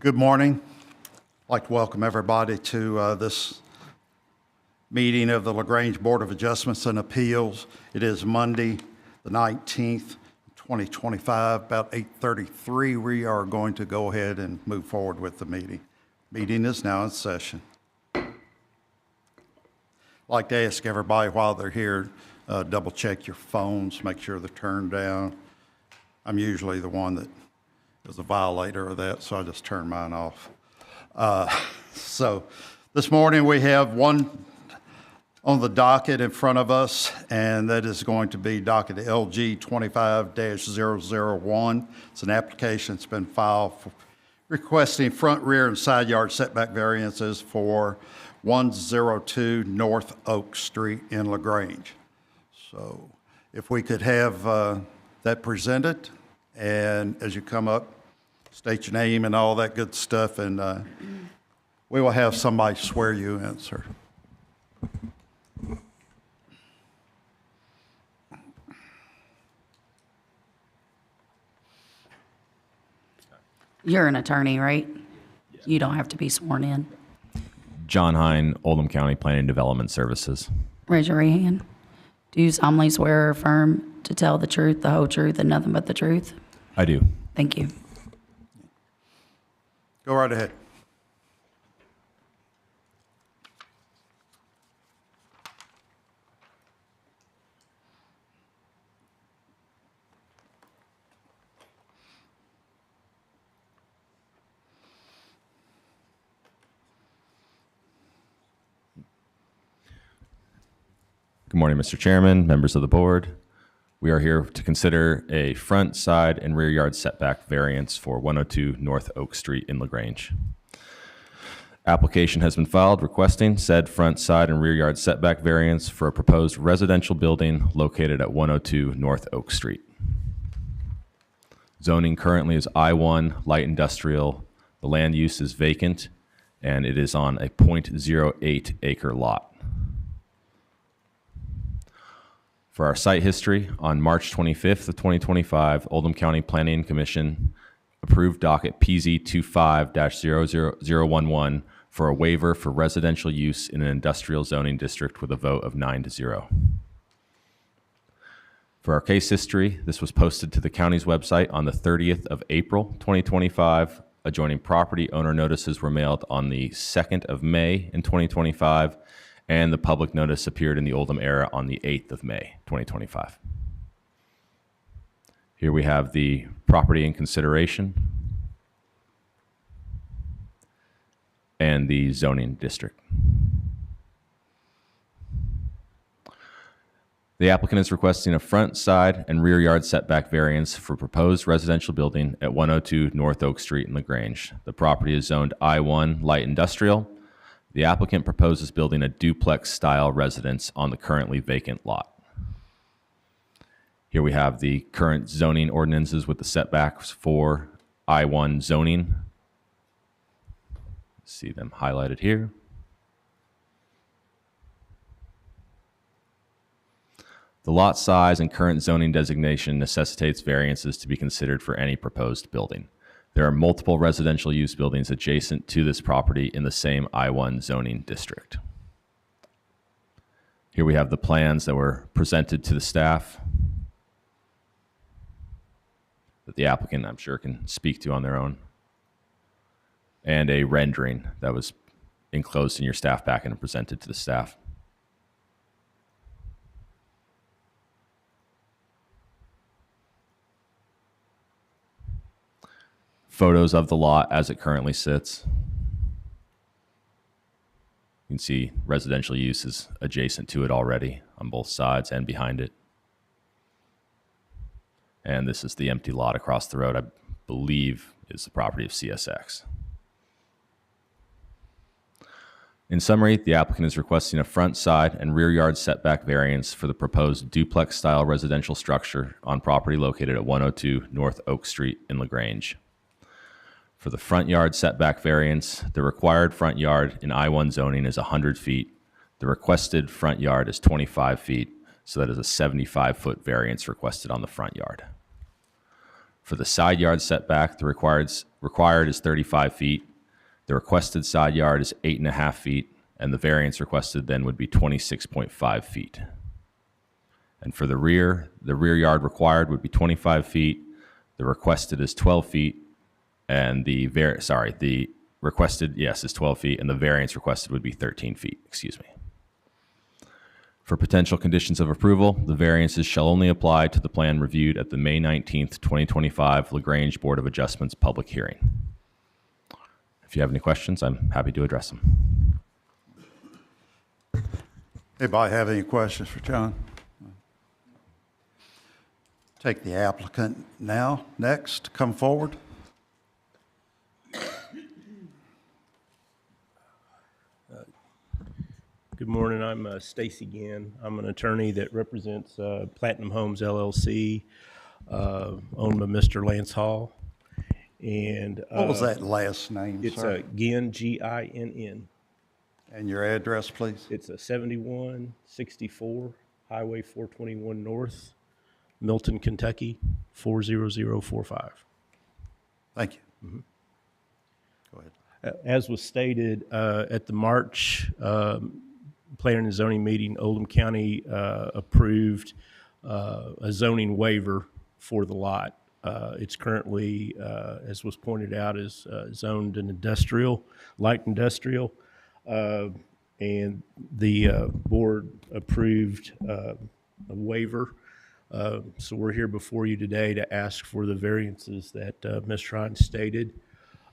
Good morning. I'd like to welcome everybody to this meeting of the Grange Board of Adjustments and Appeals. It is Monday, the 19th, 2025, about 8:33. We are going to go ahead and move forward with the meeting. Meeting is now in session. I'd like to ask everybody while they're here, double check your phones, make sure they're turned down. I'm usually the one that is a violator of that, so I just turn mine off. So this morning we have one on the docket in front of us, and that is going to be docket LG 25-001. It's an application that's been filed for requesting front, rear, and side yard setback variances for 102 North Oak Street in LaGrange. So if we could have that presented, and as you come up, state your name and all that good stuff, and we will have somebody swear you in, sir. You're an attorney, right? Yeah. You don't have to be sworn in. John Hine, Oldham County Planning and Development Services. Raise your right hand. Do you solemnly swear or affirm to tell the truth, the whole truth, and nothing but the truth? I do. Thank you. Go right ahead. Good morning, Mr. Chairman, members of the board. We are here to consider a front, side, and rear yard setback variance for 102 North Oak Street in LaGrange. Application has been filed requesting said front, side, and rear yard setback variance for a proposed residential building located at 102 North Oak Street. Zoning currently is I-1 light industrial. The land use is vacant, and it is on a 0.08 acre lot. For our site history, on March 25th of 2025, Oldham County Planning Commission approved docket PZ 25-00011 for a waiver for residential use in an industrial zoning district with a vote of 9-0. For our case history, this was posted to the county's website on the 30th of April 2025. Adjoining property owner notices were mailed on the 2nd of May in 2025. And the public notice appeared in the Oldham Era on the 8th of May, 2025. Here we have the property in consideration and the zoning district. The applicant is requesting a front, side, and rear yard setback variance for proposed residential building at 102 North Oak Street in LaGrange. The property is zoned I-1 light industrial. The applicant proposes building a duplex-style residence on the currently vacant lot. Here we have the current zoning ordinances with the setbacks for I-1 zoning. See them highlighted here. The lot size and current zoning designation necessitates variances to be considered for any proposed building. There are multiple residential use buildings adjacent to this property in the same I-1 zoning district. Here we have the plans that were presented to the staff that the applicant, I'm sure, can speak to on their own, and a rendering that was enclosed in your staff packet and presented to the staff. Photos of the lot as it currently sits. You can see residential use is adjacent to it already on both sides and behind it. And this is the empty lot across the road, I believe is the property of CSX. In summary, the applicant is requesting a front, side, and rear yard setback variance for the proposed duplex-style residential structure on property located at 102 North Oak Street in LaGrange. For the front yard setback variance, the required front yard in I-1 zoning is 100 feet. The requested front yard is 25 feet, so that is a 75-foot variance requested on the front yard. For the side yard setback, the required required is 35 feet. The requested side yard is 8.5 feet, and the variance requested then would be 26.5 feet. And for the rear yard required would be 25 feet. The requested is 12 feet, and the requested, yes, is 12 feet, and the variance requested would be 13 feet, excuse me. For potential conditions of approval, the variances shall only apply to the plan reviewed at the May 19th, 2025 LaGrange Board of Adjustments public hearing. If you have any questions, I'm happy to address them. Anybody have any questions for John? Take the applicant now, next, come forward. Good morning. I'm Stacy Ginn. I'm an attorney that represents Platinum Homes LLC, owned by Mr. Lance Hall. And What was that last name, it's sir? Ginn, Ginn. And your address, please? It's a 7164 Highway 421 North, Milton, Kentucky, 40045. Thank you. Go ahead. As was stated at the March Planning and Zoning meeting, Oldham County approved a zoning waiver for the lot. It's currently, as was pointed out, is zoned an industrial, light industrial, and the board approved a waiver. So we're here before you today to ask for the variances that Ms. Ryan stated.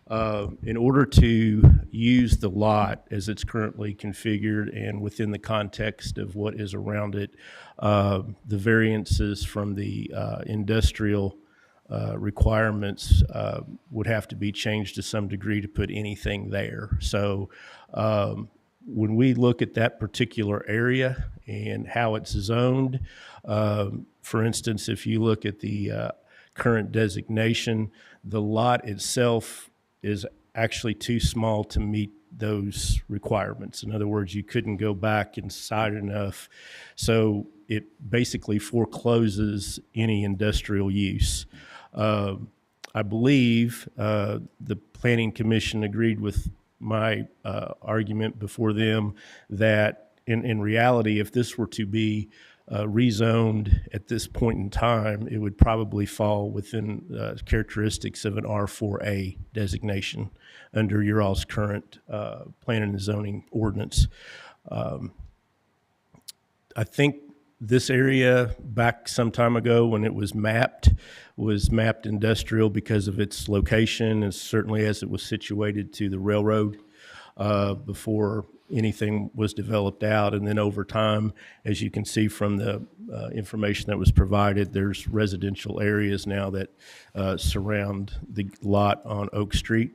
In order to use the lot as it's currently configured and within the context of what is around it, the variances from the industrial requirements would have to be changed to some degree to put anything there. So when we look at that particular area and how it's zoned, for instance, if you look at the current designation, the lot itself is actually too small to meet those requirements. In other words, you couldn't go back inside enough. So it basically forecloses any industrial use. I believe the Planning Commission agreed with my argument before them that in reality, if this were to be rezoned at this point in time, it would probably fall within characteristics of an R4A designation under your all's current planning and zoning ordinance. I think this area back some time ago when it was mapped industrial because of its location and certainly as it was situated to the railroad before anything was developed out. And then over time, as you can see from the information that was provided, there's residential areas now that surround the lot on Oak Street.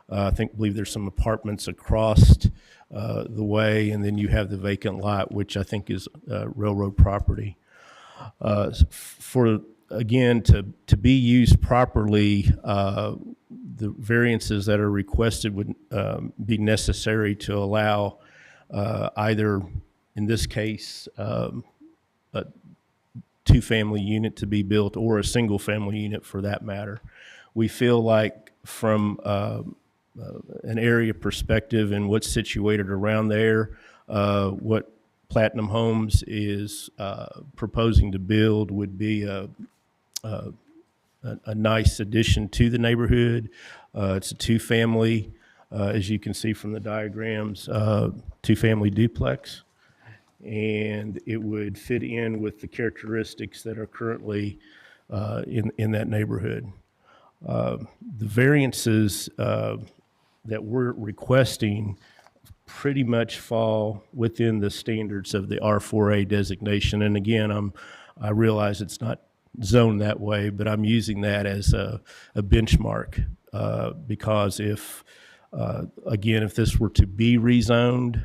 Believe there's some apartments across the way, and then you have the vacant lot, which I think is railroad property. Again, to be used properly, the variances that are requested would be necessary to allow either, in this case, a two-family unit to be built or a single-family unit for that matter. We feel like from an area perspective and what's situated around there, what Platinum Homes is proposing to build would be a nice addition to the neighborhood. It's a two-family, as you can see from the diagrams, two-family duplex, and it would fit in with the characteristics that are currently in that neighborhood. The variances that we're requesting pretty much fall within the standards of the R4A designation. And again, I realize it's not zoned that way, but I'm using that as a benchmark because if this were to be rezoned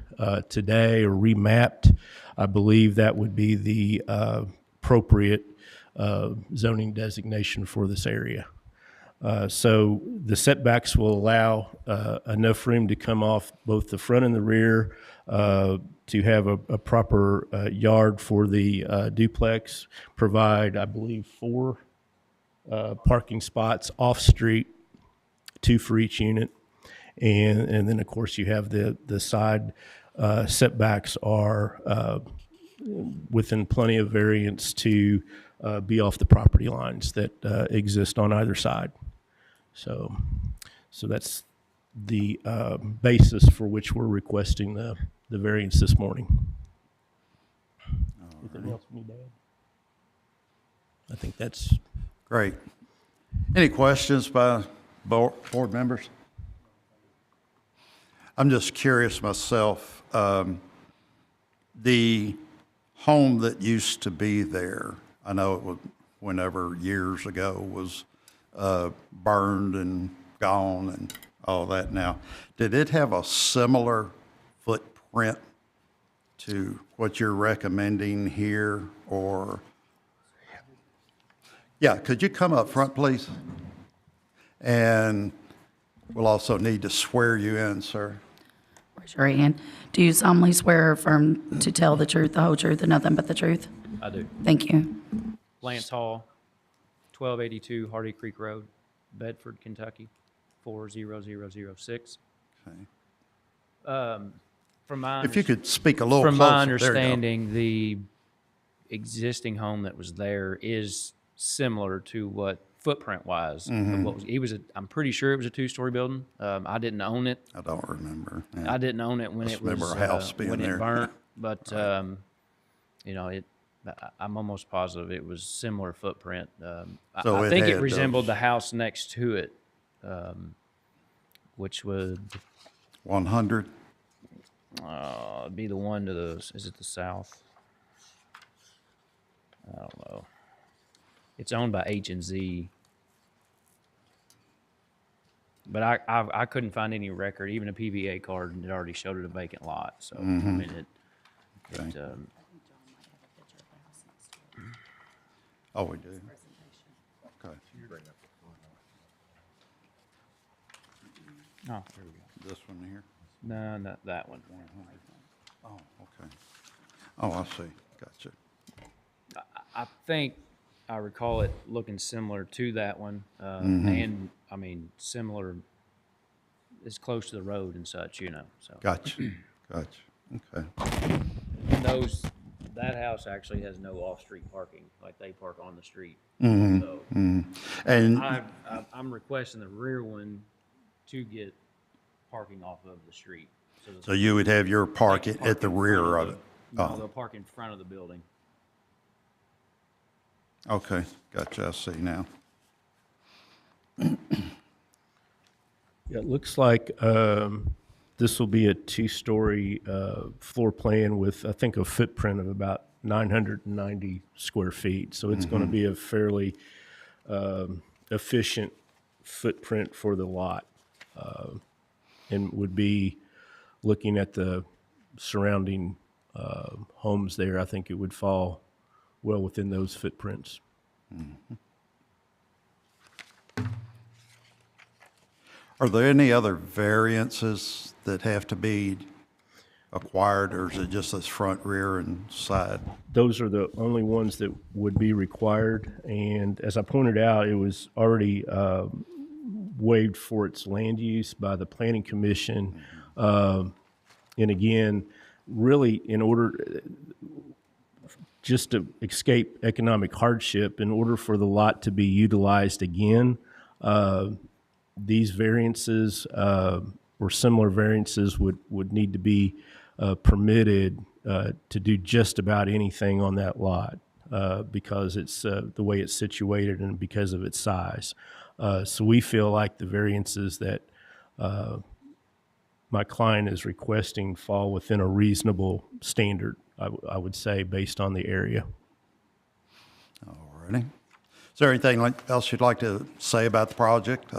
today or remapped, I believe that would be the appropriate zoning designation for this area. So the setbacks will allow enough room to come off both the front and the rear to have a proper yard for the duplex, provide, I believe, 4 parking spots off-street 2 for each unit. And then, of course, you have the side setbacks are within plenty of variance to be off the property lines that exist on either side. So that's the basis for which we're requesting the variance this morning. Anything else we need to add? I think that's Great. Any questions by board members? I'm just curious myself. The home that used to be there, I know it was whenever years ago was burned and gone and all that now. Did it have a similar footprint to what you're recommending here, or? Yeah, could you come up front, please? And we'll also need to swear you in, sir. Raise your right hand. Do you solemnly swear or affirm to tell the truth, the whole truth, and nothing but the truth? I do. Thank you. Lance Hall, 1282 Hardy Creek Road, Bedford, Kentucky, 40006. Okay. From my If you could speak a little from closer. my There you go. understanding, the existing home that was there is similar to what footprint-wise. Mm-hmm. Of what was, I'm pretty sure it was a 2-story building. I didn't own it. I don't remember. Yeah. I didn't own it when Just it was remember a house being when there. it burnt, but I'm almost positive it was similar footprint. So I it think it had resembled those- the house next to it, which would 100? be the one to the. Is it the south? I don't know. It's owned by H&Z. But I couldn't find any record, even a PVA card, and it already showed it a vacant lot. So I mean, Okay. Oh, we do? Okay. oh, there we go. This one here? No, not that one. Oh, okay. Oh, I see. Gotcha. I think I recall it looking similar to that one, and I mean similar. It's close to the road and such, So Gotcha. Gotcha. Okay. that house actually has no off-street parking, like they park on the street. Mm-hmm. So And, I'm requesting the rear one to get parking off of the street. so you would have your they parking can park at the in front rear of it? No, Oh. they'll park in front of the building. Okay, gotcha, I see now. Yeah, it looks like this will be a 2-story floor plan with, I think, a footprint of about 990 square feet. So it's going to be a fairly efficient footprint for the lot, and would be looking at the surrounding homes there. I think it would fall well within those footprints. Are there any other variances that have to be acquired, or is it just this front, rear, and side? Those are the only ones that would be required. And as I pointed out, it was already waived for its land use by the Planning Commission. And again, really, in order just to escape economic hardship, in order for the lot to be utilized again, these variances or similar variances would need to be permitted to do just about anything on that lot because it's the way it's situated and because of its size. So we feel like the variances that my client is requesting fall within a reasonable standard, I would say, based on the area. All righty. Is there anything else you'd like to say about the project,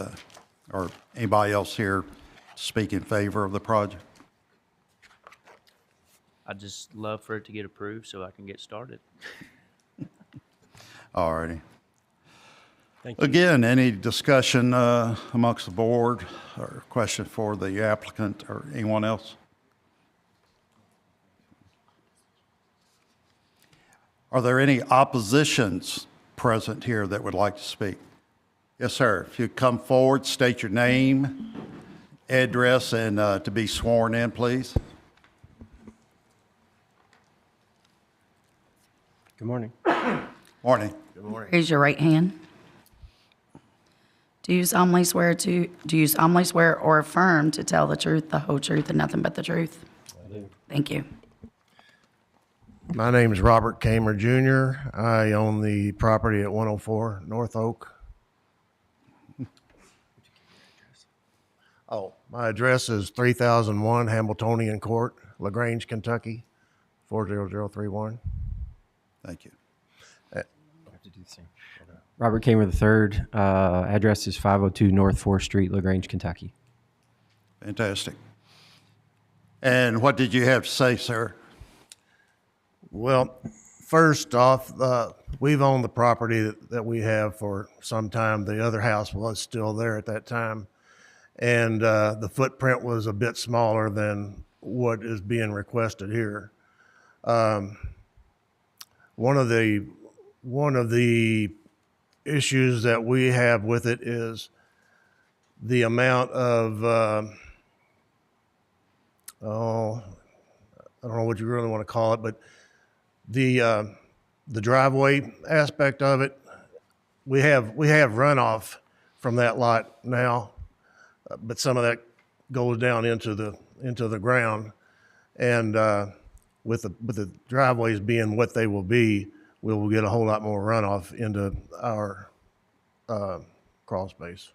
or anybody else here speak in favor of the project? I'd just love for it to get approved so I can get started. All righty. Thank you. Again, any discussion amongst the board, or question for the applicant or anyone else? Are there any oppositions present here that would like to speak? Yes, sir. If you come forward, state your name, address, and to be sworn in, please. Good morning. Morning. Raise your right hand. Do you solemnly swear or affirm to tell the truth, the whole truth, and nothing but the truth? I do. Thank you. My name is Robert Kamer Jr. I own the property at 104 North Oak. Oh, my address is 3001 Hambletonian Court, LaGrange, Kentucky, 40031. Thank you. Robert Kamer III. Address is 502 North 4th Street, LaGrange, Kentucky. Fantastic. And what did you have to say, sir? Well, first off, we've owned the property that we have for some time. The other house was still there at that time. And the footprint was a bit smaller than what is being requested here. One of the issues that we have with it is the amount of, I don't know what you really want to call it, but the driveway aspect of it, we have runoff from that lot now, but some of that goes down into the ground, and with the driveways being what they will be, we will get a whole lot more runoff into our crawl space.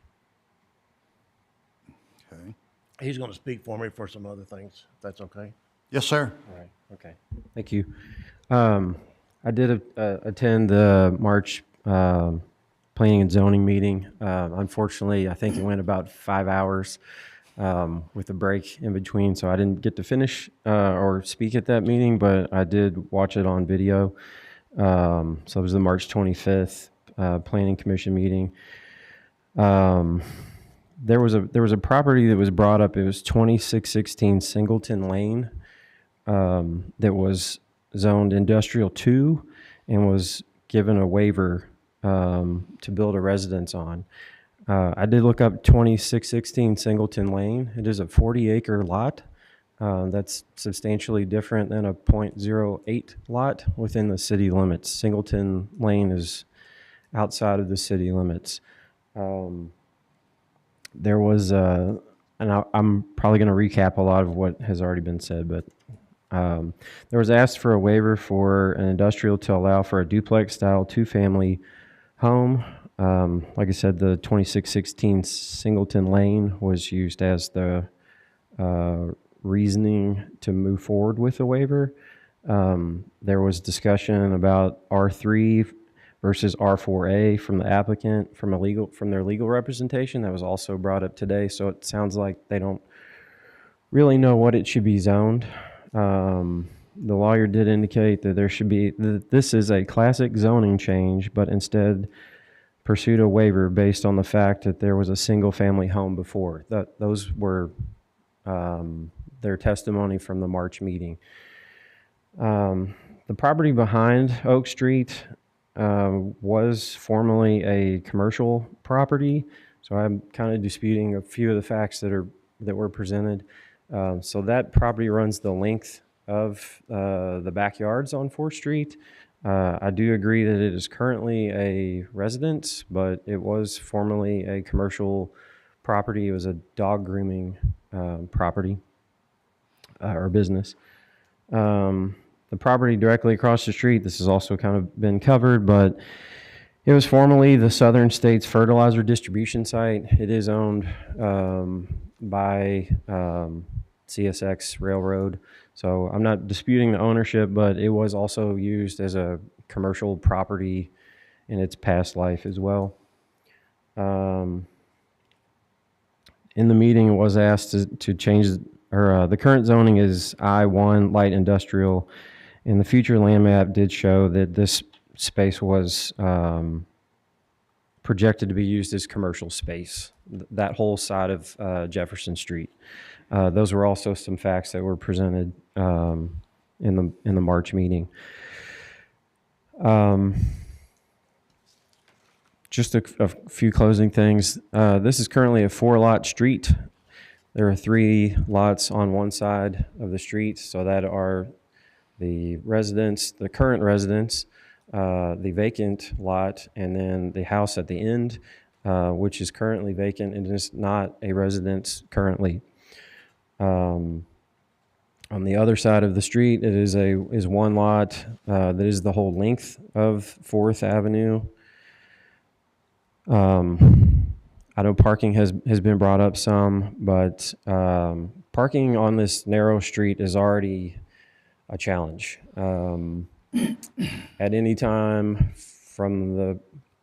Okay. He's going to speak for me for some other things, if that's okay. Yes, sir. All right. Okay. Thank you. I did attend the March Planning and Zoning meeting. Unfortunately, I think it went about 5 hours with a break in between, so I didn't get to finish or speak at that meeting, but I did watch it on video. So it was the March 25th Planning Commission meeting. There was a property that was brought up. It was 2616 Singleton Lane that was zoned Industrial 2 and was given a waiver to build a residence on. I did look up 2616 Singleton Lane. It is a 40-acre lot. That's substantially different than a .08 lot within the city limits. Singleton Lane is outside of the city limits. There was, and I'm probably going to recap a lot of what has already been said, but there was asked for a waiver for an industrial to allow for a duplex-style two-family home. Like I said, the 2616 Singleton Lane was used as the reasoning to move forward with a waiver. There was discussion about R3 versus R4A from the applicant, from their legal representation. That was also brought up today. So it sounds like they don't really know what it should be zoned. The lawyer did indicate that this is a classic zoning change, but instead pursued a waiver based on the fact that there was a single-family home before. Those were their testimony from the March meeting. The property behind Oak Street was formerly a commercial property, so I'm kind of disputing a few of the facts that were presented. So that property runs the length of the backyards on 4th Street. I do agree that it is currently a residence, but it was formerly a commercial property. It was a dog grooming property or business. The property directly across the street, this has also kind of been covered, but it was formerly the Southern States Fertilizer Distribution Site. It is owned by CSX Railroad. So I'm not disputing the ownership, but it was also used as a commercial property in its past life as well. In the meeting, it was asked to change, the current zoning is I-1 light industrial, and the future land map did show that this space was projected to be used as commercial space, that whole side of Jefferson Street. Those were also some facts that were presented in the March meeting. Just a few closing things. This is currently a 4-lot street. There are 3 lots on one side of the street, so that are the residents, the current residents, the vacant lot, and then the house at the end, which is currently vacant and is not a residence currently. On the other side of the street, it is one lot that is the whole length of 4th Avenue. I know parking has been brought up some, but parking on this narrow street is already a challenge. At any time from the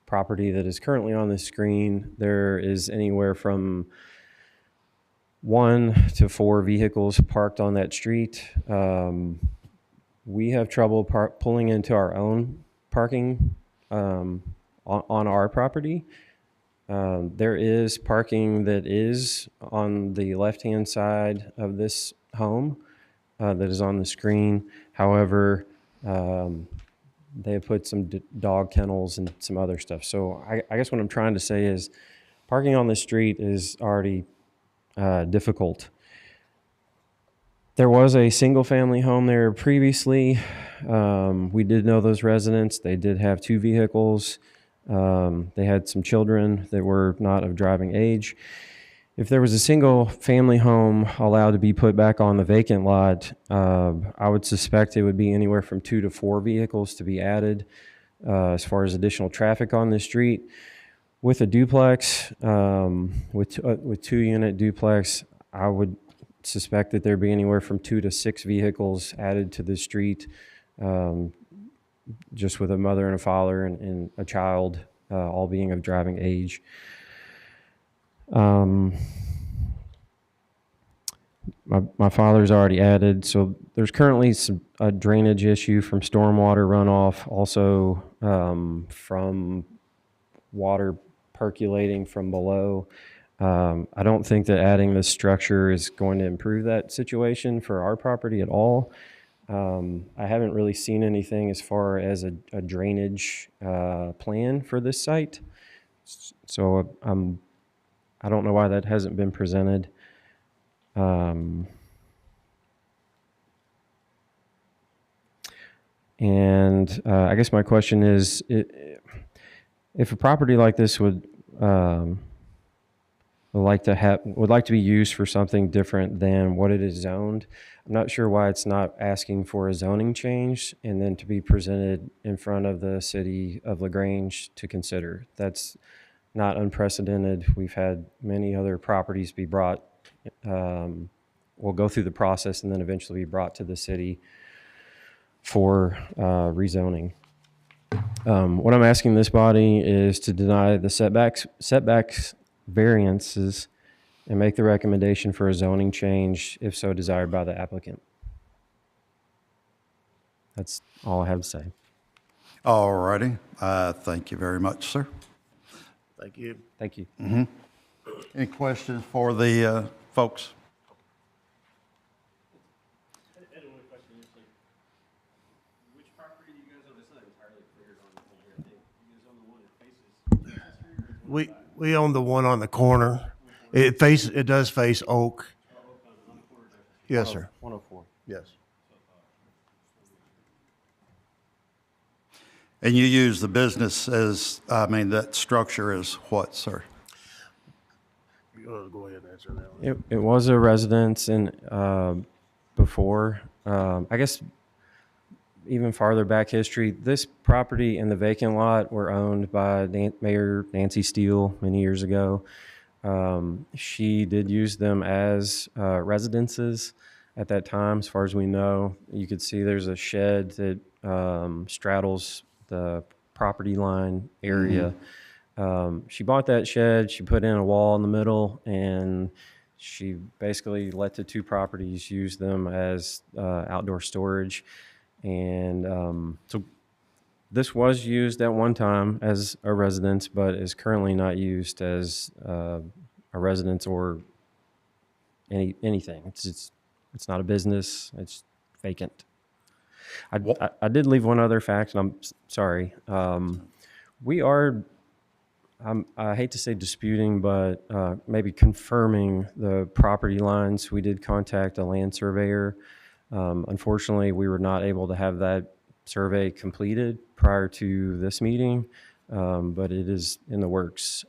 property that is currently on the screen, there is anywhere from 1 to 4 vehicles parked on that street. We have trouble pulling into our own parking on our property. There is parking that is on the left-hand side of this home that is on the screen. However, they have put some dog kennels and some other stuff. So I guess what I'm trying to say is parking on the street is already difficult. There was a single-family home there previously. We did know those residents. They did have 2 vehicles. They had some children that were not of driving age. If there was a single-family home allowed to be put back on the vacant lot, I would suspect it would be anywhere from 2 to 4 vehicles to be added as far as additional traffic on the street. With a duplex, with 2-unit duplex, I would suspect that there'd be anywhere from 2 to 6 vehicles added to the street, just with a mother and a father and a child, all being of driving age. My father's already added, so there's currently a drainage issue from stormwater runoff, also from water percolating from below. I don't think that adding this structure is going to improve that situation for our property at all. I haven't really seen anything as far as a drainage plan for this site, so I don't know why that hasn't been presented. And I guess my question is, if a property like this would like to be used for something different than what it is zoned, I'm not sure why it's not asking for a zoning change and then to be presented in front of the city of LaGrange to consider. That's not unprecedented. We've had many other properties be brought, will go through the process and then eventually be brought to the city for rezoning. What I'm asking this body is to deny the setbacks variances and make the recommendation for a zoning change if so desired by the applicant. That's all I have to say. All righty. Thank you very much, sir. Thank you. Thank you. Any questions for the folks? We own the one on the corner. It does face Oak. Yes, sir. 104. Yes. And you use the business as, that structure is what, sir? Go ahead and answer that one. It was a residence and before, I guess even farther back history, this property and the vacant lot were owned by Mayor Nancy Steele many years ago. She did use them as residences at that time, as far as we know. You could see there's a shed that straddles the property line area. She bought that shed, she put in a wall in the middle, and she basically let the 2 properties use them as outdoor storage. And so this was used at one time as a residence, but is currently not used as a residence or anything. It's not a business. It's vacant. I did leave one other fact, and I'm sorry. We are I hate to say disputing, but maybe confirming the property lines. We did contact a land surveyor. Unfortunately, we were not able to have that survey completed prior to this meeting, but it is in the works.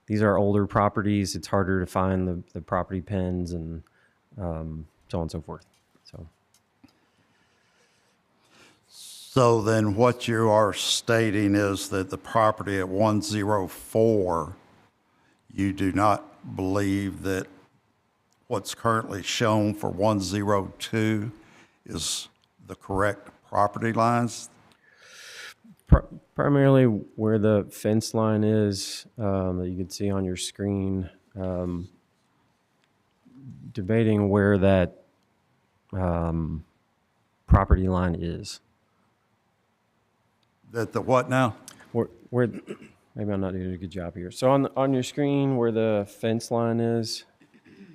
These are older properties. It's harder to find the property pins and so on and so forth. So then what you are stating is that the property at 104, you do not believe that what's currently shown for 102 is the correct property lines? Primarily where the fence line is that you can see on your screen, debating where that property line is. That the what now? Where maybe I'm not doing a good job here. So on your screen where the fence line is.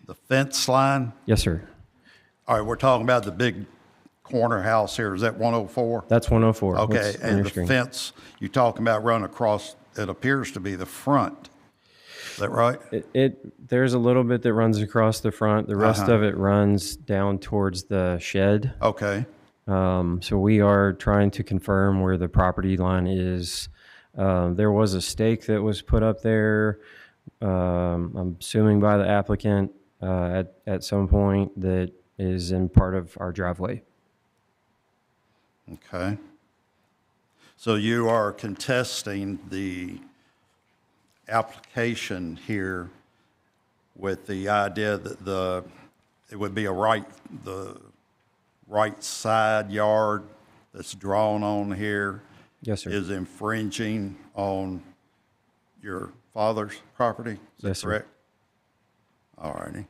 The fence line? Yes, sir. All right, we're talking about the big corner house here. Is that 104? That's 104. Okay, What's on and your the screen? fence you're talking about running across, it appears to be the front. Is that right? There's a little bit that runs across the front. The rest of it runs down towards the shed. Okay, So we are trying to confirm where the property line is. There was a stake that was put up there, I'm assuming by the applicant at some point, that is in part of our driveway. okay. So you are contesting the application here with the idea that it would be the right side yard that's drawn on here Yes, sir. is infringing on your father's property? Is that Yes, sir. correct? All righty.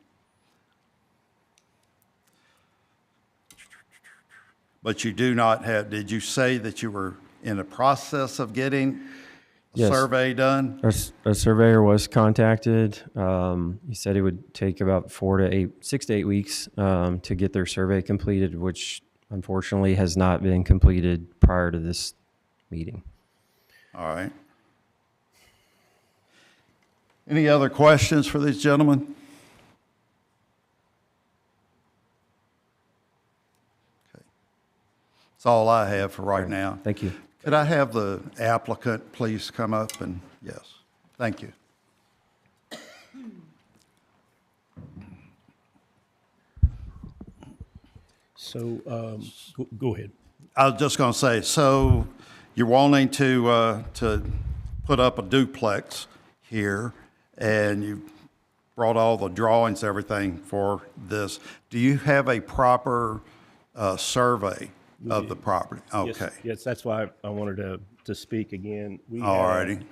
But you do not have, did you say that you were in the process of getting a Yes. survey done? A surveyor was contacted. He said it would take about 6 to 8 weeks to get their survey completed, which unfortunately has not been completed prior to this meeting. All right. Any other questions for these gentlemen? Okay. That's all I have for right now. Thank you. Could I have the applicant please come up and, yes, thank you. So, go ahead. I was just going to say, so you're wanting to put up a duplex here, and you brought all the drawings, everything for this. Do you have a proper survey of the property? Yes, Okay. yes, that's why I wanted to speak again. We All have- righty.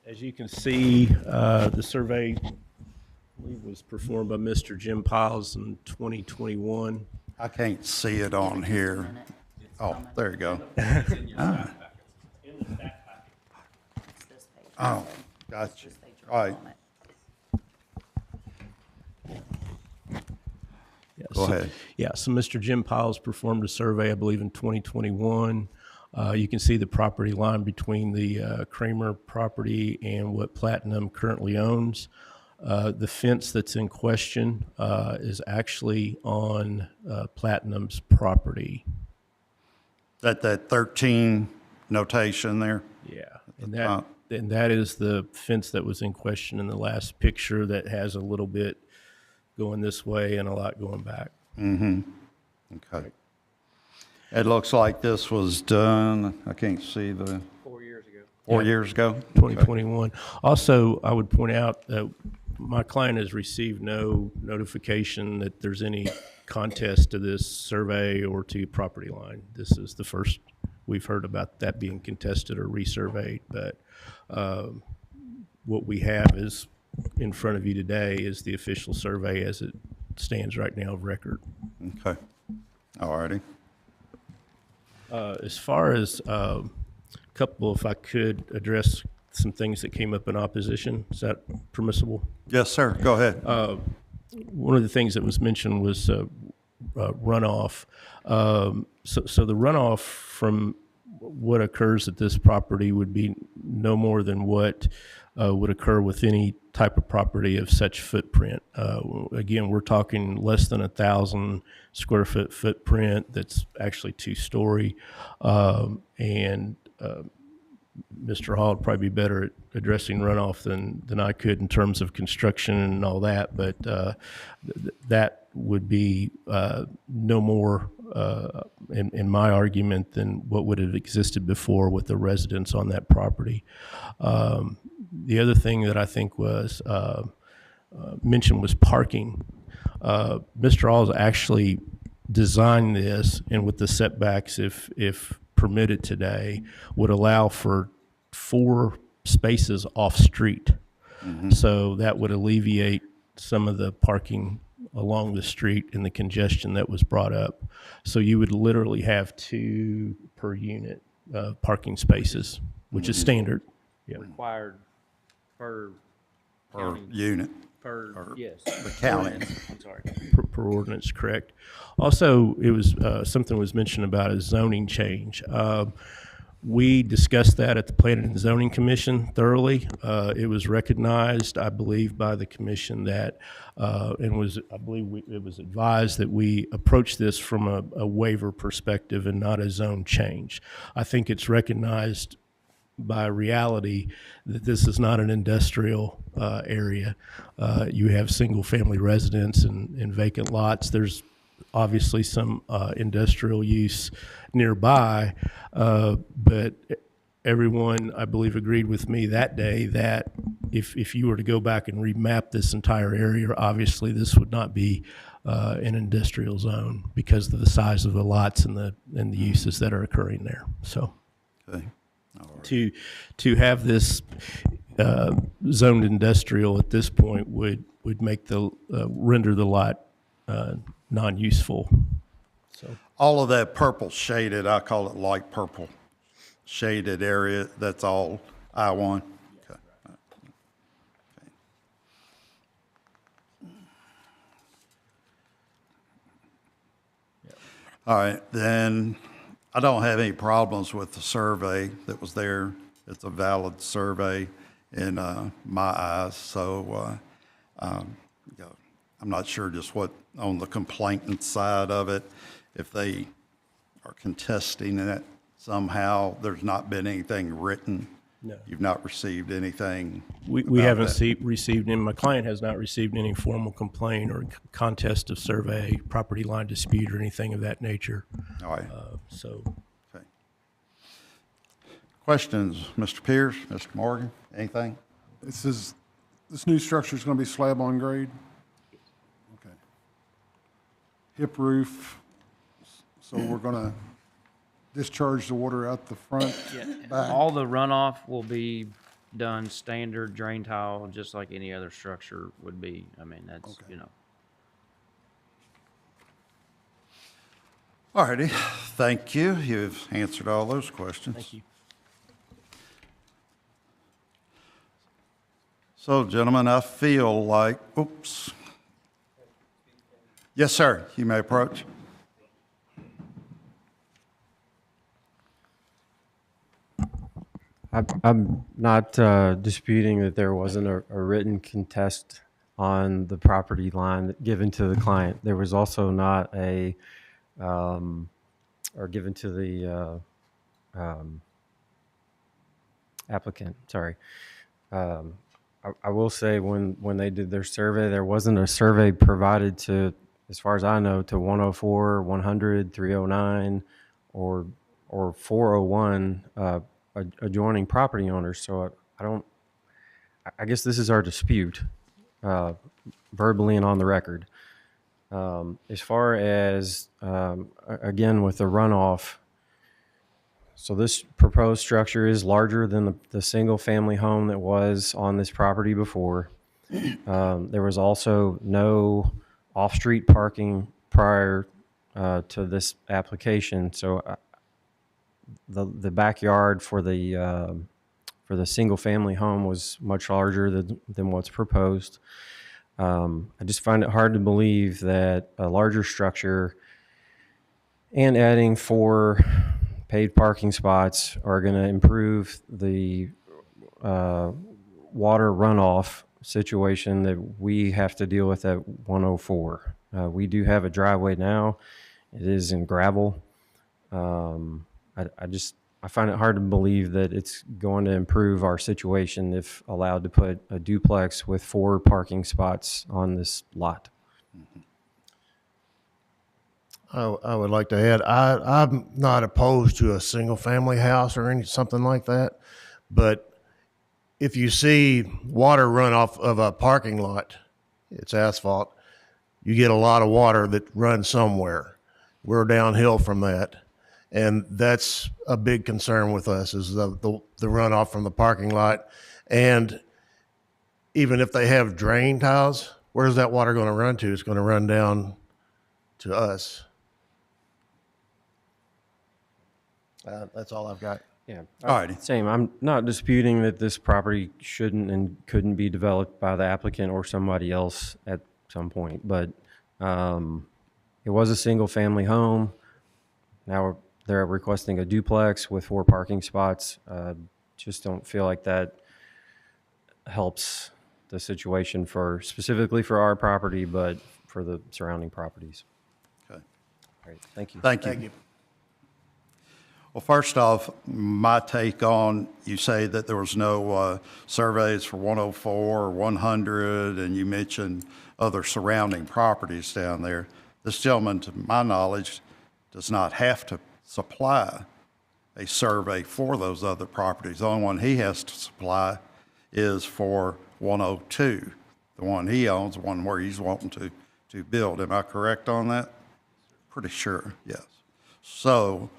As you can see, the survey, I believe, was performed by Mr. Jim Piles in 2021. I can't see it on here. Oh, there you go. Oh, gotcha. All right, Yeah, go so- ahead. Yeah, so Mr. Jim Piles performed a survey, I believe, in 2021. You can see the property line between the Kramer property and what Platinum currently owns. The fence that's in question is actually on Platinum's property. That 13 notation there? Yeah, and that is the fence that was in question in the last picture that has a little bit going this way and a lot going back. Okay. It looks like this was done, I can't see the. 4 years ago. 4 years ago? 2021. Also, I would point out that my client has received no notification that there's any contest to this survey or to property line. This is the first we've heard about that being contested or resurveyed, but what we have is in front of you today is the official survey as it stands right now of record. Okay. All righty. As far as a couple, if I could address some things that came up in opposition, is that permissible? Yes, sir, go ahead. One of the things that was mentioned was runoff. So the runoff from what occurs at this property would be no more than what would occur with any type of property of such footprint. Again, we're talking less than 1,000 square foot footprint that's actually 2-story. And Mr. Hall would probably be better at addressing runoff than I could in terms of construction and all that, but that would be no more, in my argument, than what would have existed before with the residents on that property. The other thing that I think was mentioned was parking. Mr. Hall's actually designed this, and with the setbacks, if permitted today, would allow for 4 spaces off street. So that would alleviate some of the parking along the street and the congestion that was brought up. So you would literally have 2 per unit parking spaces, which is standard. Yeah. Required per Per unit, yes. the county. I'm sorry. Per ordinance, correct. Also, it was something was mentioned about a zoning change. We discussed that at the Planning and Zoning Commission thoroughly. It was recognized, I believe, by the commission that, and was, I believe it was advised that we approach this from a waiver perspective and not a zone change. I think it's recognized by reality that this is not an industrial area. You have single-family residents and vacant lots. There's obviously some industrial use nearby, but everyone, I believe, agreed with me that day that if you were to go back and remap this entire area, obviously this would not be an industrial zone because of the size of the lots and the uses that are occurring there. So. Okay. To have this zoned industrial at this point would make the render the lot non-useful. So All of that purple shaded, I call it light purple shaded area, that's all I-1? Okay. All right, then I don't have any problems with the survey that was there. It's a valid survey in my eyes, so you know, I'm not sure just what, on the complainant side of it, if they are contesting it somehow. There's not been anything written. No. You've not received anything. we about haven't that? received, and my client has not received any formal complaint or contest of survey, property line dispute, or anything of that nature. All right. So. Okay. Questions, Mr. Pierce, Mr. Morgan, anything? This new structure is going to be slab on grade? Okay. Hip roof, so we're going to discharge the water out the front? Back? All the runoff will be done standard drain tile, just like any other structure would be. I mean, that's, Okay. you know. All righty, thank you. You've answered all those questions. Thank you. So, gentlemen, I feel like, oops. Yes, sir, you may approach. I'm not disputing that there wasn't a written contest on the property line given to the client. There was also not a, or given to the applicant, sorry. I will say when they did their survey, there wasn't a survey provided to, as far as I know, to 104, 100, 309, or 401 adjoining property owners. So I guess this is our dispute, verbally and on the record. As far as, again, with the runoff, so this proposed structure is larger than the single-family home that was on this property before. There was also no off-street parking prior to this application, so the backyard for the single-family home was much larger than what's proposed. I just find it hard to believe that a larger structure and adding 4 paid parking spots are going to improve the water runoff situation that we have to deal with at 104. We do have a driveway now. It is in gravel. I find it hard to believe that it's going to improve our situation if allowed to put a duplex with 4 parking spots on this lot. I would like to add, I'm not opposed to a single-family house or something like that, but if you see water run off of a parking lot, it's asphalt, you get a lot of water that runs somewhere. We're downhill from that, and that's a big concern with us is the runoff from the parking lot. And even if they have drain tiles, where's that water going to run to? It's going to run down to us. That's all I've got. Yeah. All righty. Same. I'm not disputing that this property shouldn't and couldn't be developed by the applicant or somebody else at some point, but it was a single-family home. Now they're requesting a duplex with 4 parking spots. Just don't feel like that helps the situation specifically for our property, but for the surrounding properties. Okay. All right. Thank you. Thank you. Well, first off, my take on, you say that there was no surveys for 104 or 100, and you mentioned other surrounding properties down there. This gentleman, to my knowledge, does not have to supply a survey for those other properties. The only one he has to supply is for 102, the one he owns, the one where he's wanting to build. Am I correct on that? Pretty sure, yes. So,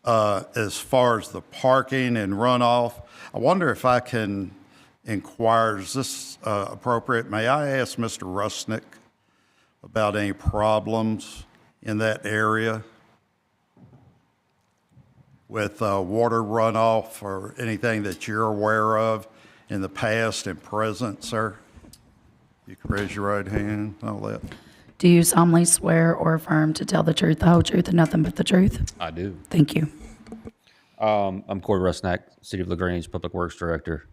as far as the parking and runoff, I wonder if I can inquire, is this appropriate? May I ask Mr. Rusnick about any problems in that area with water runoff or anything that you're aware of in the past and present, sir? You can raise your right hand, all that. Do you solemnly swear or affirm to tell the truth, the whole truth, and nothing but the truth? I do. Thank you. I'm Corey Rusnack, City of LaGrange Public Works Director.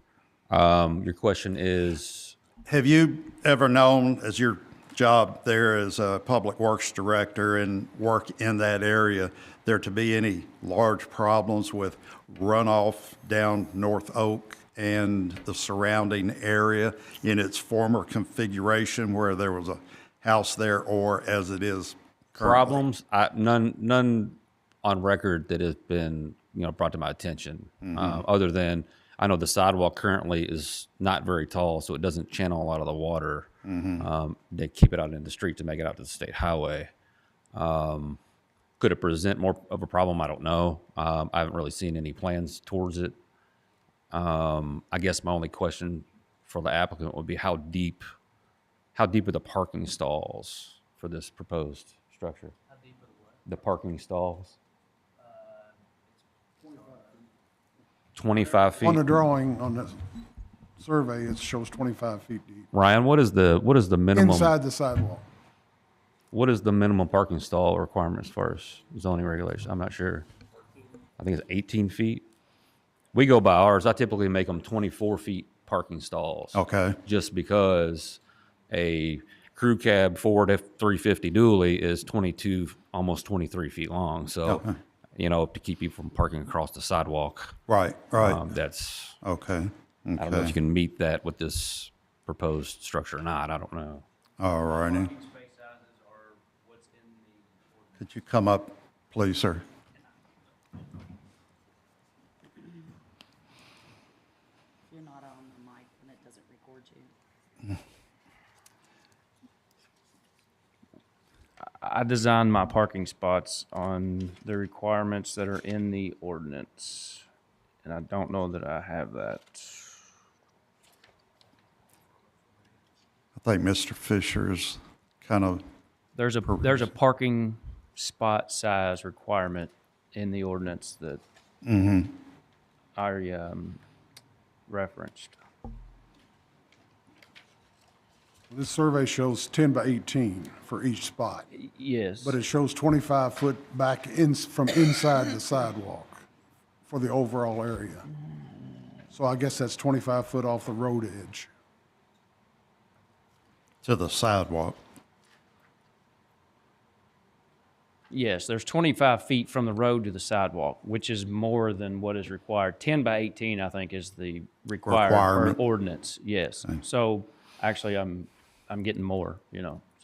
Your question is, Have you ever known, as your job there as a Public Works Director and work in that area, there to be any large problems with runoff down North Oak and the surrounding area in its former configuration where there was a house there or as it is currently? problems? None on record that has been brought to my attention. Other than I know the sidewalk currently is not very tall, so it doesn't channel a lot of the water. They keep it out in the street to make it out to the state highway. Could it present more of a problem? I don't know. I haven't really seen any plans towards it. I guess my only question for the applicant would be how deep are the parking stalls for this proposed structure? How deep are the what? The parking stalls. 25 feet. On the drawing, on the survey, it shows 25 feet deep. Ryan, what is the minimum? Inside the sidewalk. What is the minimum parking stall requirement as far as zoning regulation? I'm not sure. I think it's 18 feet. We go by ours. I typically make them 24 feet parking stalls. Okay. Just because a crew cab Ford F-350 dually is 22, almost 23 feet long. So, to keep people from parking across the sidewalk. Right. That's, Okay. I don't know if you can meet that with this proposed structure or not. I don't know. All righty. Could you come up, please, sir? If you're not on the mic, then it doesn't record you. I designed my parking spots on the requirements that are in the ordinance, and I don't know that I have that. I think Mr. Fisher is kind of, There's a parking spot size requirement in the ordinance that I referenced. This survey shows 10 by 18 for each spot, Yes. but it shows 25 foot back from inside the sidewalk for the overall area. So I guess that's 25 foot off the road edge. To the sidewalk. Yes, there's 25 feet from the road to the sidewalk, which is more than what is required. 10 by 18, I think, is the required Requirement. ordinance, yes. So actually, I'm getting more,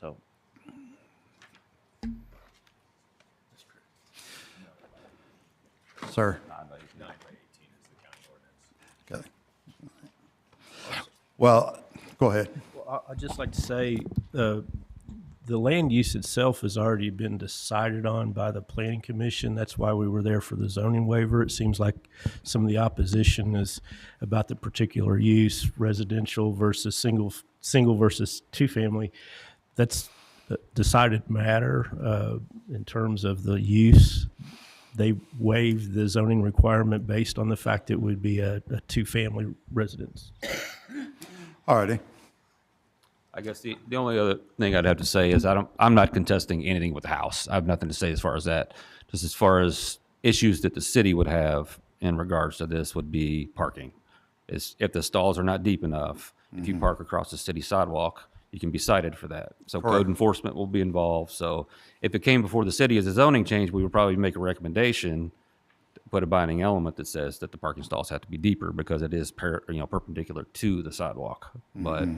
so. Sir? Okay. Well, go ahead. I'd just like to say, the land use itself has already been decided on by the planning commission. That's why we were there for the zoning waiver. It seems like some of the opposition is about the particular use, residential versus single versus two-family. That's a decided matter in terms of the use. They waived the zoning requirement based on the fact it would be a two-family residence. All righty. I guess the only other thing I'd have to say is I'm not contesting anything with the house. I have nothing to say as far as that. Just as far as issues that the city would have in regards to this would be parking. Is if the stalls are not deep enough, if you park across the city sidewalk, you can be cited for that. So Correct. code enforcement will be involved. So if it came before the city as a zoning change, we would probably make a recommendation, put a binding element that says that the parking stalls have to be deeper because it is perpendicular to the sidewalk. But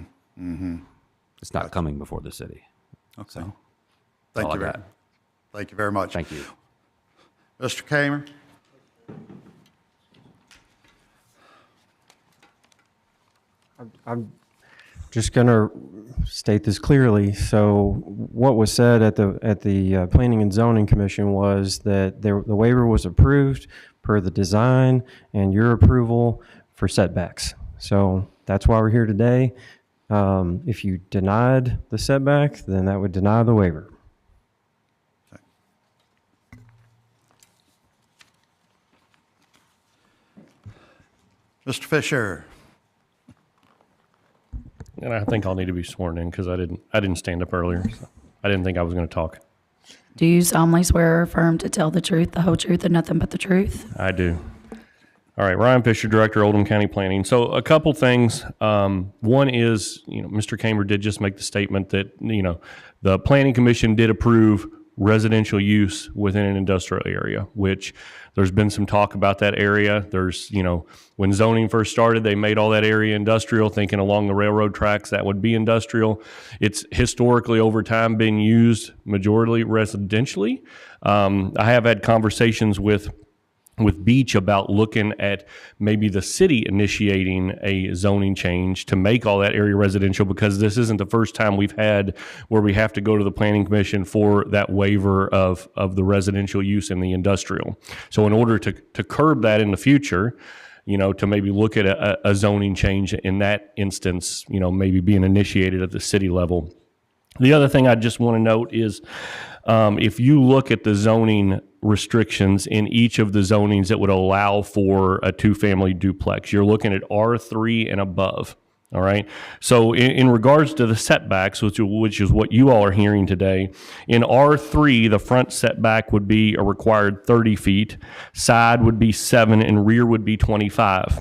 it's not coming before the city. Okay. all Thank I you. got. Thank you very much. Thank you. Mr. Kamer? I'm just going to state this clearly. So what was said at the Planning and Zoning Commission was that the waiver was approved per the design and your approval for setbacks. So that's why we're here today. If you denied the setback, then that would deny the waiver. Mr. Fisher? And I think I'll need to be sworn in because I didn't stand up earlier. So I didn't think I was going to talk. Do you solemnly swear or affirm to tell the truth, the whole truth, and nothing but the truth? I do. All right, Ryan Fisher, Director, Oldham County Planning. So a couple things. One is, Mr. Kamer did just make the statement that, the Planning Commission did approve residential use within an industrial area, which there's been some talk about that area. There's, when zoning first started, they made all that area industrial, thinking along the railroad tracks that would be industrial. It's historically over time been used majority residentially. I have had conversations with Beach about looking at maybe the city initiating a zoning change to make all that area residential, because this isn't the first time we've had where we have to go to the Planning Commission for that waiver of the residential use in the industrial. So in order to curb that in the future, to maybe look at a zoning change in that instance, maybe being initiated at the city level. The other thing I just want to note is if you look at the zoning restrictions in each of the zonings that would allow for a two-family duplex, you're looking at R3 and above. All right. So in regards to the setbacks, which is what you all are hearing today, in R3, the front setback would be a required 30 feet, side would be 7, and rear would be 25.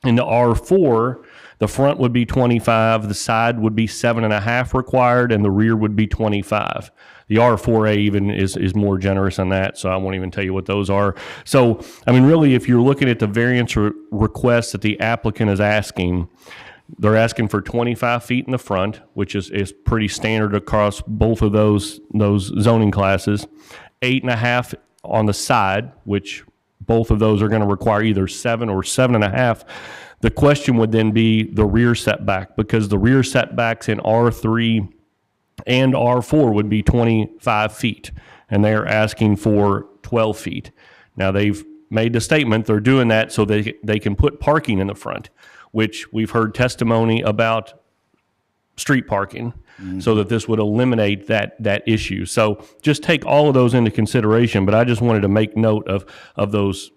In the R4, the front would be 25, the side would be 7.5 required, and the rear would be 25. The R4A even is more generous on that, so I won't even tell you what those are. So, really, if you're looking at the variance request that the applicant is asking, they're asking for 25 feet in the front, which is pretty standard across both of those zoning classes. 8.5 on the side, which both of those are going to require either 7 or 7.5. The question would then be the rear setback, because the rear setbacks in R3 and R4 would be 25 feet, and they're asking for 12 feet. Now, they've made the statement they're doing that so they can put parking in the front, which we've heard testimony about street parking, so that this would eliminate that issue. So just take all of those into consideration, but I just wanted to make note of those,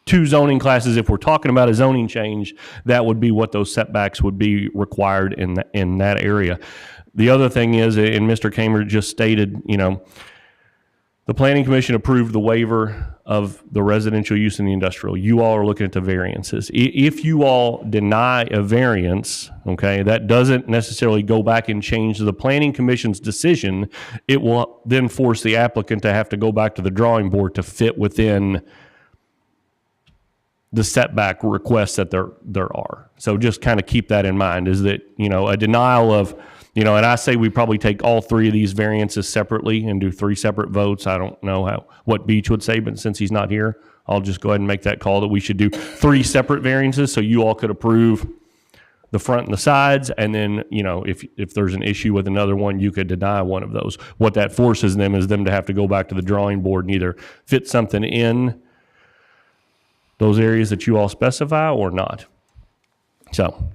two zoning classes, if we're talking about a zoning change, that would be what those setbacks would be required in that area. The other thing is, and Mr. Kamer just stated, the Planning Commission approved the waiver of the residential use in the industrial. You all are looking at the variances. If you all deny a variance, okay, that doesn't necessarily go back and change the Planning Commission's decision. It will then force the applicant to have to go back to the drawing board to fit within the setback requests that there are. So just kind of keep that in mind, is that, a denial of, and I say we probably take all three of these variances separately and do three separate votes. I don't know what Beach would say, but since he's not here, I'll just go ahead and make that call that we should do three separate variances so you all could approve the front and the sides, and then, if there's an issue with another one, you could deny one of those. What that forces them is them to have to go back to the drawing board and either fit something in those areas that you all specify or not. So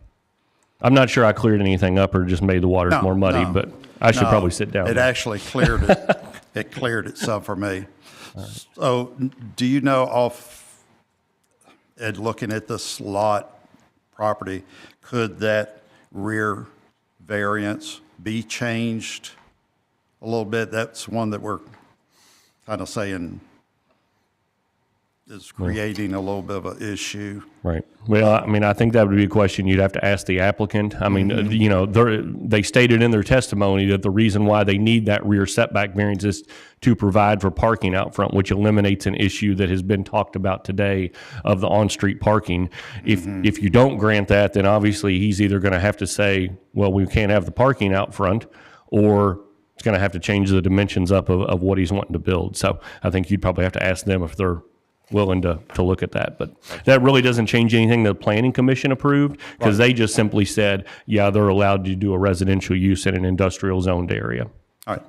I'm not sure I cleared anything up or just made the waters more muddy, but I should probably sit down. It actually cleared it. It cleared it some for me. So do you know and looking at this lot property, could that rear variance be changed a little bit? That's one that we're kind of saying is creating a little bit of an issue. Right. Well, I think that would be a question you'd have to ask the applicant. They stated in their testimony that the reason why they need that rear setback variance is to provide for parking out front, which eliminates an issue that has been talked about today of the on-street parking. If you don't grant that, then obviously he's either going to have to say, well, we can't have the parking out front, or it's going to have to change the dimensions up of what he's wanting to build. So I think you'd probably have to ask them if they're willing to look at that. But that really doesn't change anything the Planning Commission approved, because they just simply said, yeah, they're allowed to do a residential use in an industrial zoned area. All right.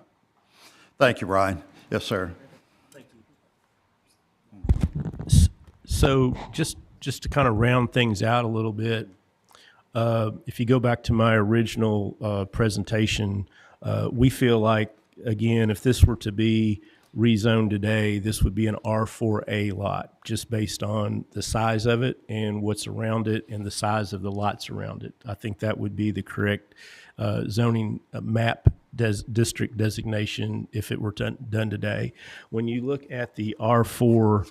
Thank you, Ryan. Yes, sir. So just to kind of round things out a little bit, if you go back to my original presentation, we feel like, again, if this were to be rezoned today, this would be an R4A lot, just based on the size of it and what's around it and the size of the lots around it. I think that would be the correct zoning map district designation if it were done today. When you look at the R4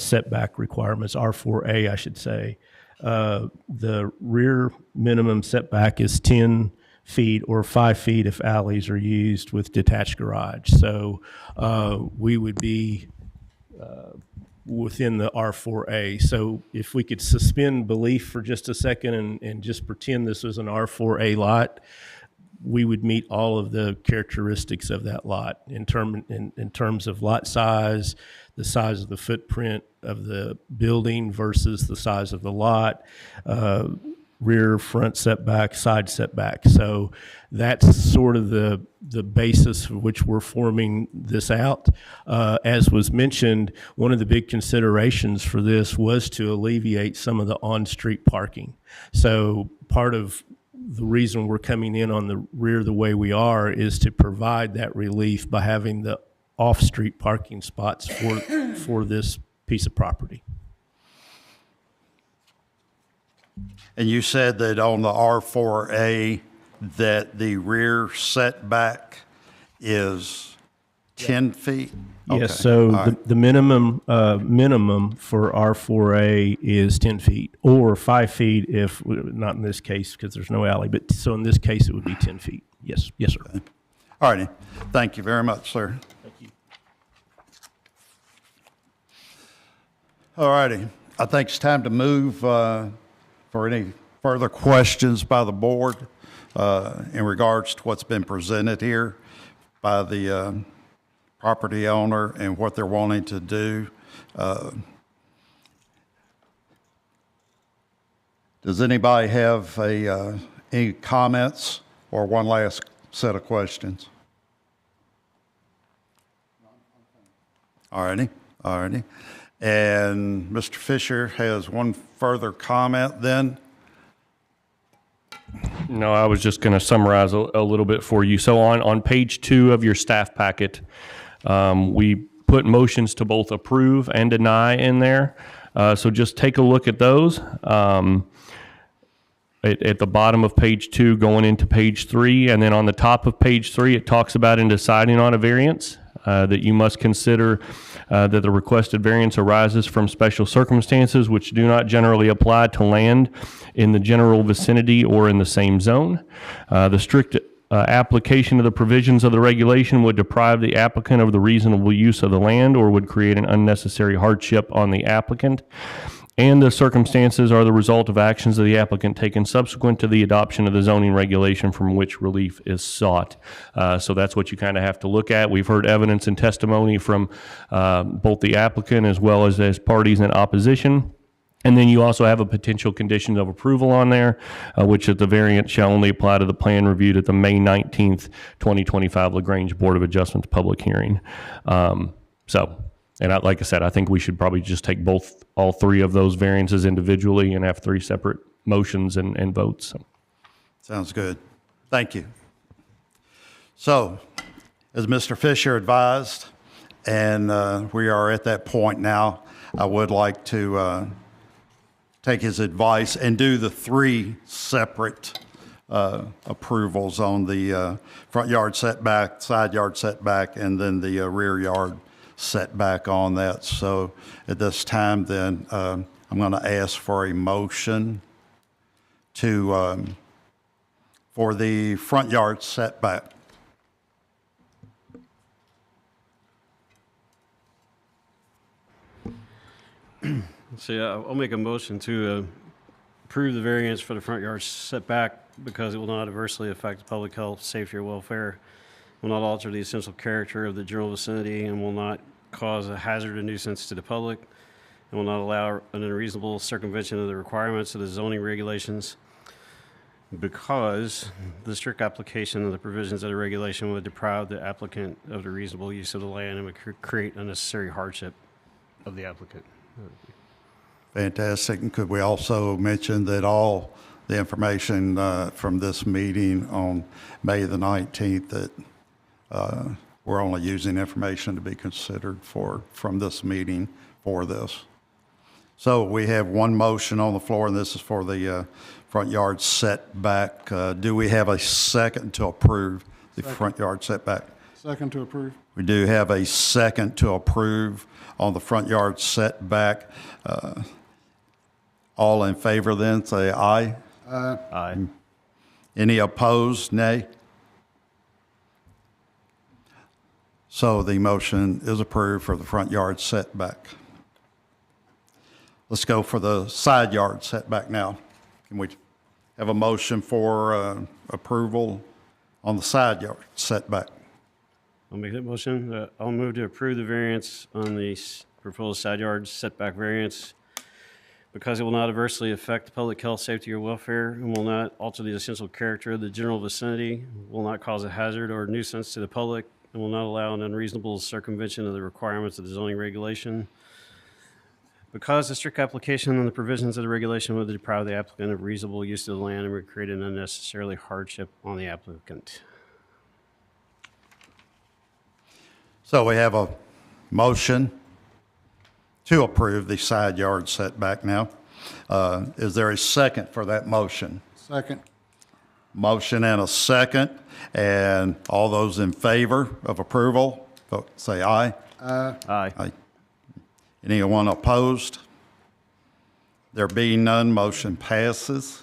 setback requirements, R4A, I should say, the rear minimum setback is 10 feet or 5 feet if alleys are used with detached garage. So we would be within the R4A. So if we could suspend belief for just a second and just pretend this was an R4A lot, we would meet all of the characteristics of that lot in terms of lot size, the size of the footprint of the building versus the size of the lot, rear, front setback, side setback. So that's sort of the basis for which we're forming this out. As was mentioned, one of the big considerations for this was to alleviate some of the on-street parking. So part of the reason we're coming in on the rear the way we are is to provide that relief by having the off-street parking spots for this piece of property. And you said that on the R4A that the rear setback is 10 feet? Yes, Okay. so All right. the minimum for R4A is 10 feet, or 5 feet if, not in this case because there's no alley, but so in this case it would be 10 feet. Yes, yes, sir. All righty. Thank you very much, sir. Thank you. All righty. I think it's time to move for any further questions by the board in regards to what's been presented here by the property owner and what they're wanting to do. Does anybody have any comments or one last set of questions? All righty, all righty. And Mr. Fisher has one further comment then. No, I was just going to summarize a little bit for you. So on page 2 of your staff packet, we put motions to both approve and deny in there. So just take a look at those. At the bottom of page 2 going into page 3, and then on the top of page 3 it talks about in deciding on a variance that you must consider that the requested variance arises from special circumstances which do not generally apply to land in the general vicinity or in the same zone. The strict application of the provisions of the regulation would deprive the applicant of the reasonable use of the land or would create an unnecessary hardship on the applicant. And the circumstances are the result of actions of the applicant taken subsequent to the adoption of the zoning regulation from which relief is sought. So that's what you kind of have to look at. We've heard evidence and testimony from both the applicant as well as parties in opposition. And then you also have a potential condition of approval on there, which is the variance shall only apply to the plan reviewed at the May 19th, 2025 LaGrange Board of Adjustments public hearing. And like I said, I think we should probably just take all 3 of those variances individually and have 3 separate motions and votes. So. Sounds good. Thank you. So, as Mr. Fisher advised, and we are at that point now, I would like to take his advice and do the 3 separate approvals on the front yard setback, side yard setback, and then the rear yard setback on that. So at this time, then, I'm going to ask for a motion to, for the front yard setback. So I'll make a motion to approve the variance for the front yard setback because it will not adversely affect the public health, safety, or welfare, will not alter the essential character of the general vicinity, and will not cause a hazard or nuisance to the public, and will not allow an unreasonable circumvention of the requirements of the zoning regulations because the strict application of the provisions of the regulation would deprive the applicant of the reasonable use of the land and would create unnecessary hardship of the applicant. Fantastic. And could we also mention that all the information from this meeting on May the 19th, that we're only using information to be considered from this meeting for this. So we have one motion on the floor, and this is for the front yard setback. Do we have a second to approve the front yard setback? Second to approve. We do have a second to approve on the front yard setback. All in favor then, say aye. Aye. Any opposed, nay? So the motion is approved for the front yard setback. Let's go for the side yard setback now. Can we have a motion for approval on the side yard setback? I'll make that motion. I'll move to approve the variance on the proposed side yard setback variance because it will not adversely affect public health, safety, or welfare, and will not alter the essential character of the general vicinity, will not cause a hazard or nuisance to the public, and will not allow an unreasonable circumvention of the requirements of the zoning regulation. Because the strict application of the provisions of the regulation would deprive the applicant of reasonable use of the land and would create an unnecessarily hardship on the applicant. So we have a motion to approve the side yard setback now. Is there a second for that motion? Second. Motion and a second. And all those in favor of approval, vote, say aye. Aye. Aye. Anyone opposed? There being none, motion passes.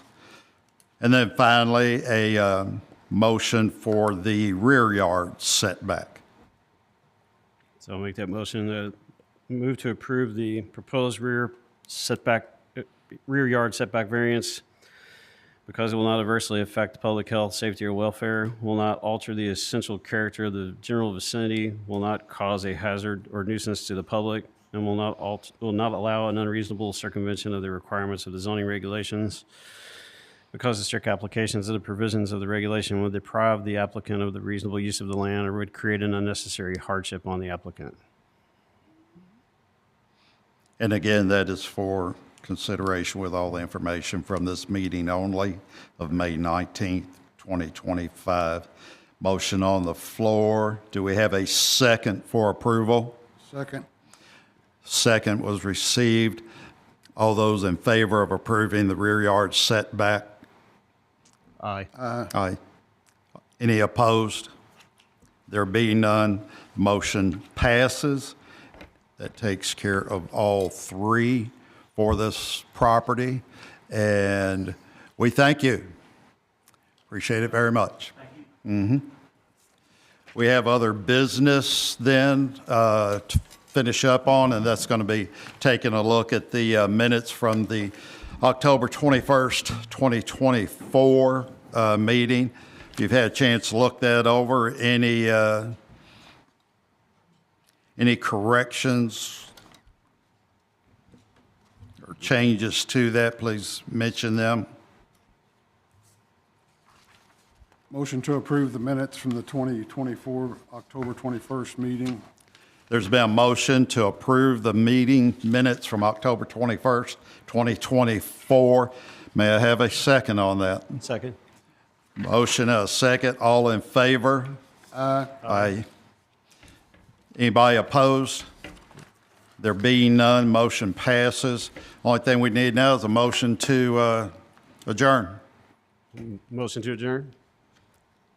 And then finally, a motion for the rear yard setback. So I'll make that motion to move to approve the proposed rear yard setback variance because it will not adversely affect public health, safety, or welfare, will not alter the essential character of the general vicinity, will not cause a hazard or nuisance to the public, and will not allow an unreasonable circumvention of the requirements of the zoning regulations. Because the strict applications of the provisions of the regulation would deprive the applicant of the reasonable use of the land or would create an unnecessary hardship on the applicant. And again, that is for consideration with all the information from this meeting only of May 19th, 2025. Motion on the floor. Do we have a second for approval? Second. Second was received. All those in favor of approving the rear yard setback? Aye. Aye. Any opposed? There being none, motion passes. That takes care of all three for this property, and we thank you. Appreciate it very much. We have other business then to finish up on, and that's going to be taking a look at the minutes from the October 21st, 2024 meeting. If you've had a chance to look that over, any corrections or changes to that, please mention them. Motion to approve the minutes from the 2024 October 21st meeting. There's been a motion to approve the meeting minutes from October 21st, 2024. May I have a second on that? Second. Motion and a second. All in favor? Aye. Anybody opposed? There being none, motion passes. Only thing we need now is a motion to adjourn. Motion to adjourn?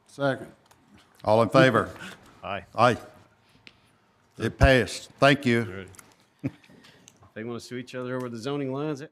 Second. All in favor? Aye. Aye. It passed. Thank you. They want to sue each other over the zoning lines.